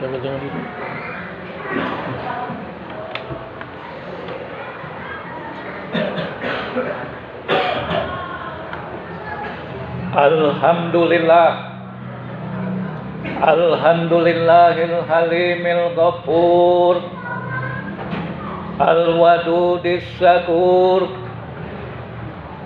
Jangan gitu. Alhamdulillahil halimil ghafur al-wadudis syakur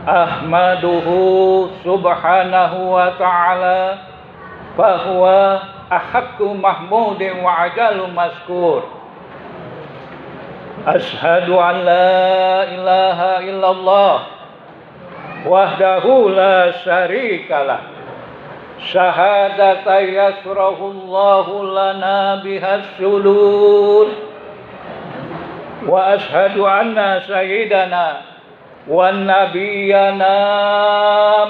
ahmaduhu subhanahu wa ta'ala fahuwa ahaqqu mahmudin wa ajalu maskur. Ashhadu an la ilaha illallah wahdahu la syarikalah syahadatan yasrahullahu lana bihas sulul. Wa ashhadu anna sayyidana wa nabiyyana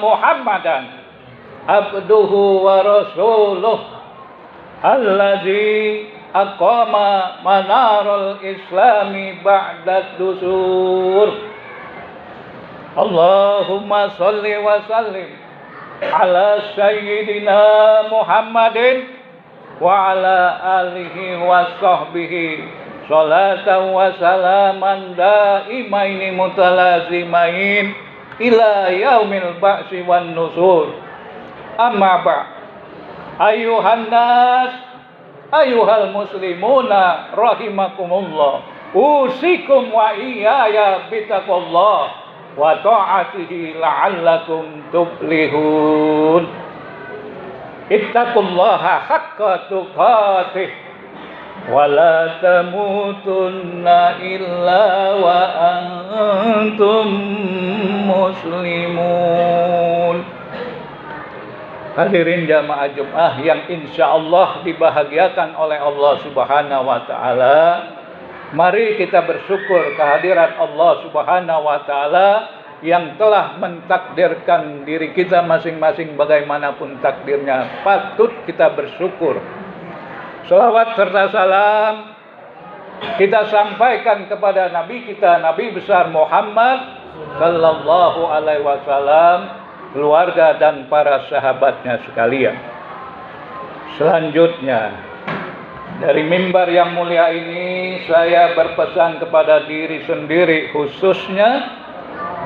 Muhammadan abduhu wa rasuluh allazi aqama manarul islami ba'da dusur. Allahumma salli wa sallim ala sayyidina Muhammadin wa ala alihi wa sahbihi salatan wa salaman daimaini mutalazimain ila yaumil ba'si wan nusur. Amma ba' ayuhan nas ayuhal muslimuna rahimakumullah, usikum wa iyaya bitaqullah wa ta'atihi la'allakum tuflihun. Ittaqullaha haqqa tuqatih wa la tamutunna illa wa antum muslimun. Hadirin jamaah Jumat yang insyaallah dibahagiakan oleh Allah Subhanahu wa taala, mari kita bersyukur kehadirat Allah Subhanahu wa taala yang telah mentakdirkan diri kita masing-masing bagaimanapun takdirnya. Patut kita bersyukur. Salawat serta salam kita sampaikan kepada Nabi kita, Nabi besar Muhammad sallallahu alaihi wasallam, keluarga dan para sahabatnya sekalian. Selanjutnya, dari mimbar yang mulia ini saya berpesan kepada diri sendiri khususnya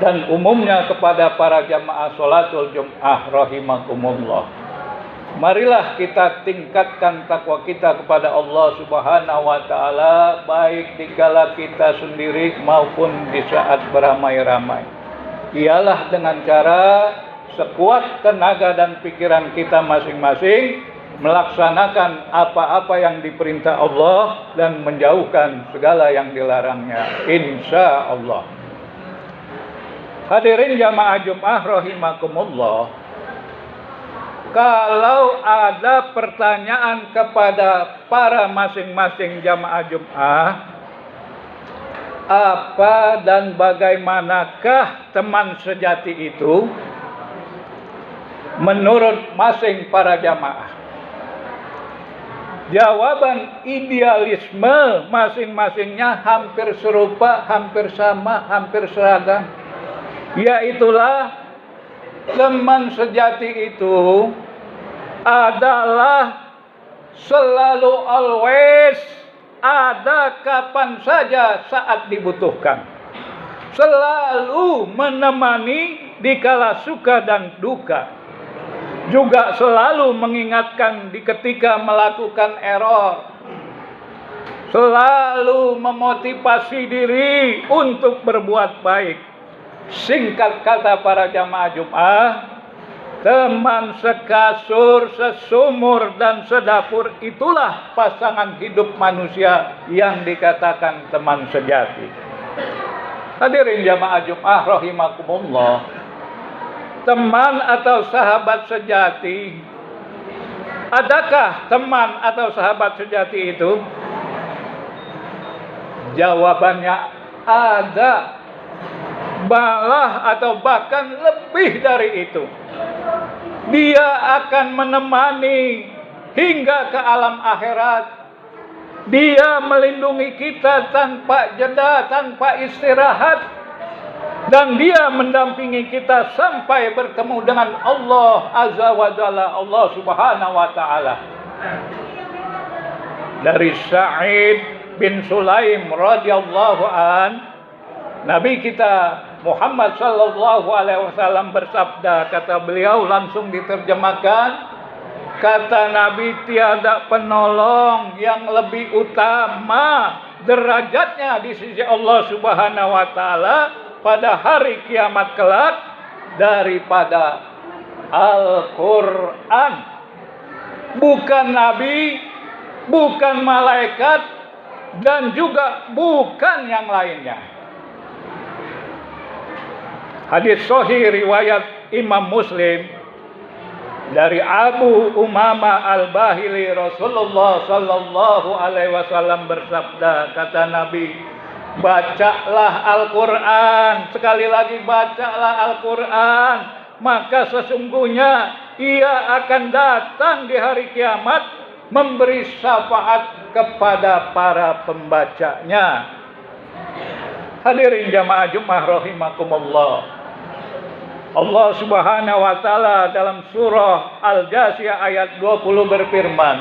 dan umumnya kepada para jamaah sholatul Jum'ah rahimakumullah. Marilah kita tingkatkan takwa kita kepada Allah Subhanahu wa taala baik dikala kita sendiri maupun di saat beramai-ramai. Ialah dengan cara sekuat tenaga dan pikiran kita masing-masing melaksanakan apa-apa yang diperintah Allah dan menjauhkan segala yang dilarangnya, insya Allah. Hadirin jamaah Jumat rahimakumullah, kalau ada pertanyaan kepada para masing-masing jamaah Jumat, apa dan bagaimanakah teman sejati itu menurut masing para jamaah? Jawaban idealisme masing-masingnya hampir serupa, hampir sama, hampir seragam. Yaitulah teman sejati itu adalah selalu always ada kapan saja saat dibutuhkan. Selalu menemani di kala suka dan duka. Juga selalu mengingatkan di ketika melakukan error. Selalu memotivasi diri untuk berbuat baik. Singkat kata para jamaah Jumat, teman sekasur, sesumur dan sedapur itulah pasangan hidup manusia yang dikatakan teman sejati. Hadirin jamaah Jumat rahimakumullah, teman atau sahabat sejati, adakah teman atau sahabat sejati itu? Jawabannya ada. Malah atau bahkan lebih dari itu. Dia akan menemani hingga ke alam akhirat. Dia melindungi kita tanpa jeda, tanpa istirahat. Dan dia mendampingi kita sampai bertemu dengan Allah Azza wa Jalla, Allah Subhanahu wa Ta'ala. dari Sa'id bin Sulaim radhiyallahu an, Nabi kita Muhammad sallallahu alaihi wasallam bersabda, kata beliau langsung diterjemahkan, kata Nabi, tiada penolong yang lebih utama derajatnya di sisi Allah Subhanahu wa taala pada hari kiamat kelak daripada Al-Qur'an. Bukan nabi, bukan malaikat, dan juga bukan yang lainnya. Hadis sahih riwayat Imam Muslim dari Abu Umamah Al-Bahili, Rasulullah sallallahu alaihi wasallam bersabda, kata Nabi, bacalah Al-Quran, sekali lagi bacalah Al-Quran, maka sesungguhnya ia akan datang di hari kiamat memberi syafaat kepada para pembacanya. Hadirin jamaah Jumat rahimakumullah, Allah Subhanahu wa taala dalam surah Al-Jasiyah ayat 20 berfirman,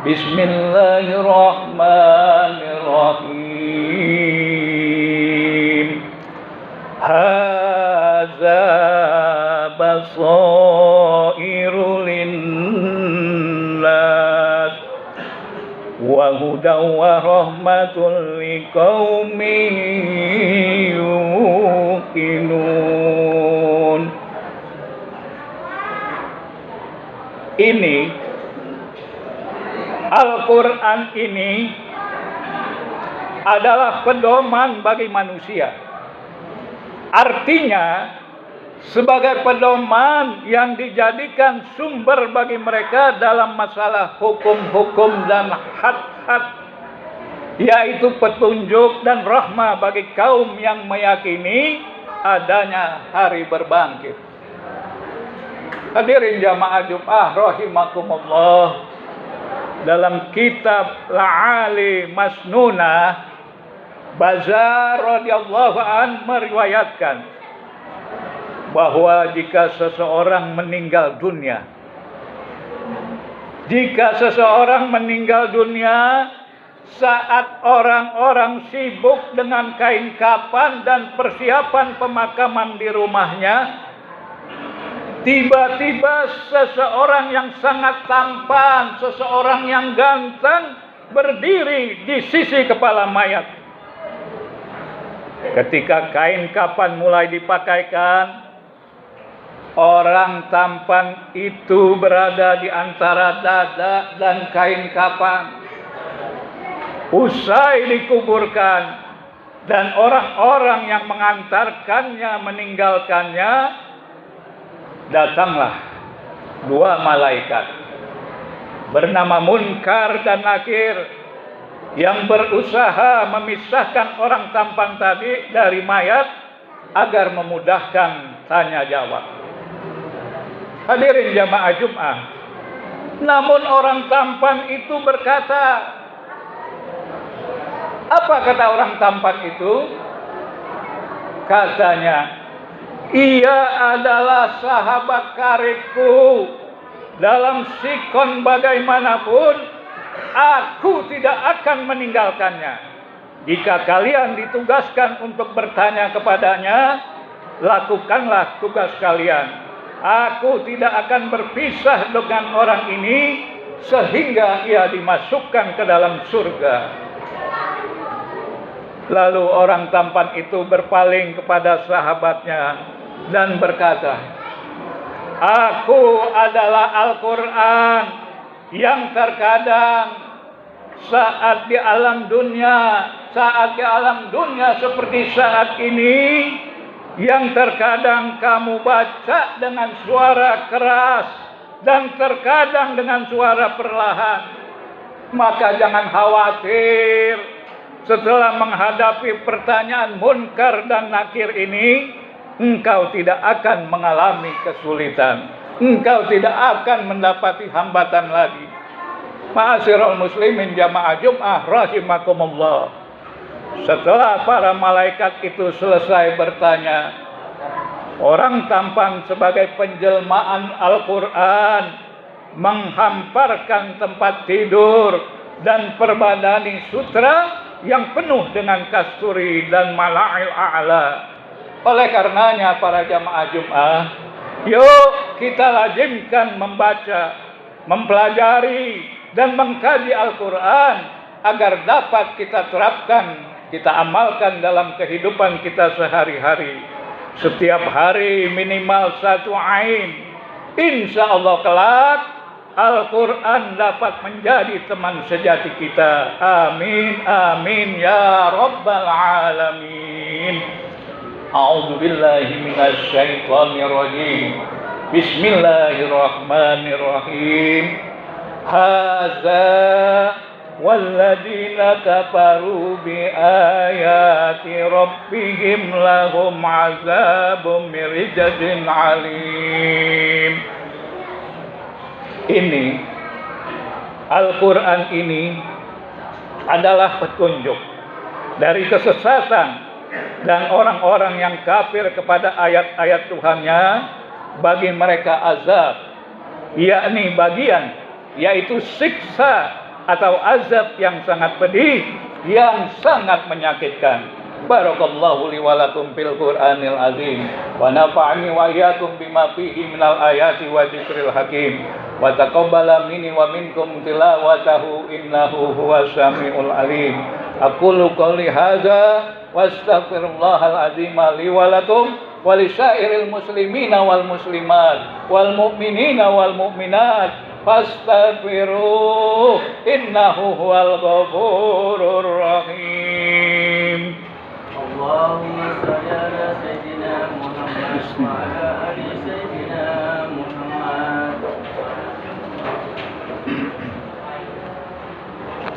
Bismillahirrahmanirrahim. Hadza basairu linnas wa hudaw wa rahmatul liqaumin yuqinun. Ini Al-Quran ini adalah pedoman bagi manusia. Artinya sebagai pedoman yang dijadikan sumber bagi mereka dalam masalah hukum-hukum dan had-had, yaitu petunjuk dan rahmah bagi kaum yang meyakini adanya hari berbangkit. Hadirin jamaah Jumat rahimakumullah, dalam kitab La'ali Masnunah, Bazar radhiyallahu an meriwayatkan bahwa jika seseorang meninggal dunia, saat orang-orang sibuk dengan kain kafan dan persiapan pemakaman di rumahnya, tiba-tiba seseorang yang sangat tampan, seseorang yang ganteng berdiri di sisi kepala mayat. Ketika kain kafan mulai dipakaikan, orang tampan itu berada di antara dada dan kain kafan. Usai dikuburkan dan orang-orang yang mengantarkannya meninggalkannya, datanglah dua malaikat bernama Munkar dan Nakir yang berusaha memisahkan orang tampan tadi dari mayat agar memudahkan tanya jawab. Hadirin jamaah Jumat, namun orang tampan itu berkata, apa kata orang tampan itu? Katanya, ia adalah sahabat karibku. Dalam sikon bagaimanapun, aku tidak akan meninggalkannya. Jika kalian ditugaskan untuk bertanya kepadanya, lakukanlah tugas kalian. Aku tidak akan berpisah dengan orang ini sehingga ia dimasukkan ke dalam surga. Lalu orang tampan itu berpaling kepada sahabatnya dan berkata, aku adalah Al-Quran yang terkadang saat di alam dunia seperti saat ini, yang terkadang kamu baca dengan suara keras dan terkadang dengan suara perlahan. Maka jangan khawatir, setelah menghadapi pertanyaan Munkar dan Nakir ini, engkau tidak akan mengalami kesulitan, engkau tidak akan mendapati hambatan lagi. Ma'asyiral muslimin jamaah Jumat rahimakumullah, setelah para malaikat itu selesai bertanya, orang tampan sebagai penjelmaan Al-Quran menghamparkan tempat tidur dan perbadani sutra yang penuh dengan kasturi dan mala'il a'la. Oleh karenanya para jamaah Jumat, yuk kita lazimkan membaca, mempelajari dan mengkaji Al-Quran agar dapat kita terapkan, kita amalkan dalam kehidupan kita sehari-hari. Setiap hari minimal 1 ain. Insya Allah kelak Al-Quran dapat menjadi teman sejati kita. Amin, amin ya Rabbal Alamin. A'udzu billahi minasy syaithanir rajim. Bismillahirrahmanirrahim. Hadza walladzina kafaru bi ayati rabbihim lahum azabun min rijzin alim. Ini Al-Quran ini adalah petunjuk dari kesesatan dan orang-orang yang kafir kepada ayat-ayat Tuhannya. Bagi mereka azab, yakni bagian, yaitu siksa atau azab yang sangat pedih, yang sangat menyakitkan. Barakallahu li wa lakum fil Qur'anil azim wa nafa'ani wa iyyakum bima fihi minal ayati wa dzikril hakim wa taqabbala minni wa minkum tilawatahu innahu huwas samiul alim. Aqulu qouli hadza wastaghfirullahal azim li wa lakum wa lisairil muslimina wal muslimat wal mu'minina wal mu'minat fastaghfiruh innahu huwal ghafurur rahim. Allahumma shalli ala sayyidina Muhammad wa ala